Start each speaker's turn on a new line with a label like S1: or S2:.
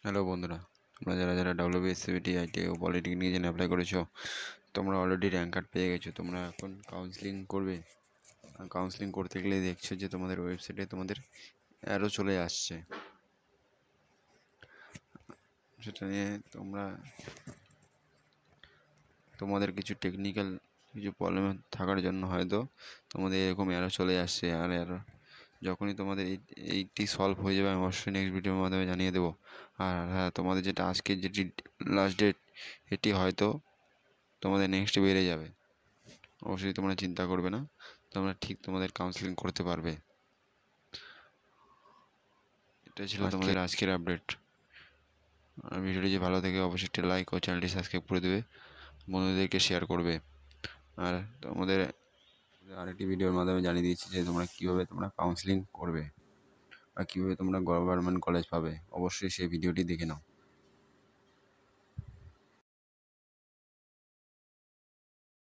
S1: Hello বন্ধুরা, তোমরা যারা যারা ডাব্লিউবিএসসিবিটি আইটিআই ও পলিটেকনিক নিয়ে জন্য অ্যাপ্লাই করেছো, তোমরা অলরেডি র্যাঙ্ক কার্ড পেয়ে গেছো। তোমরা এখন কাউন্সিলিং করবে। আর কাউন্সিলিং করতে গেলে দেখছো যে তোমাদের ওয়েবসাইটে তোমাদের অ্যারো চলে আসছে। সেটা নিয়ে তোমাদের কিছু টেকনিক্যাল কিছু প্রবলেম থাকার জন্য হয়তো তোমাদের এরকম অ্যারো চলে আসছে। আর অ্যারো যখনই তোমাদের এইটি সলভ হয়ে যাবে, আমি অবশ্যই নেক্সট ভিডিওর মাধ্যমে জানিয়ে দেবো। আর হ্যাঁ, তোমাদের যেটা আজকে যেটি লাস্ট ডেট, এটি হয়তো তোমাদের নেক্সট বেড়ে যাবে। অবশ্যই তোমরা চিন্তা করবে না, তোমরা ঠিক তোমাদের কাউন্সিলিং করতে পারবে। এটা ছিল তোমাদের আজকের আপডেট। আর ভিডিওটি যে ভালো থেকে অবশ্যই একটি লাইক ও চ্যানেলটি সাবস্ক্রাইব করে দেবে, বন্ধুদেরকে শেয়ার করবে। আর তোমাদের আরেকটি ভিডিওর মাধ্যমে জানিয়ে দিয়েছি যে কীভাবে তোমরা কাউন্সিলিং করবে আর কীভাবে তোমরা গভর্নমেন্ট কলেজ পাবে। অবশ্যই সেই ভিডিওটি দেখে নাও।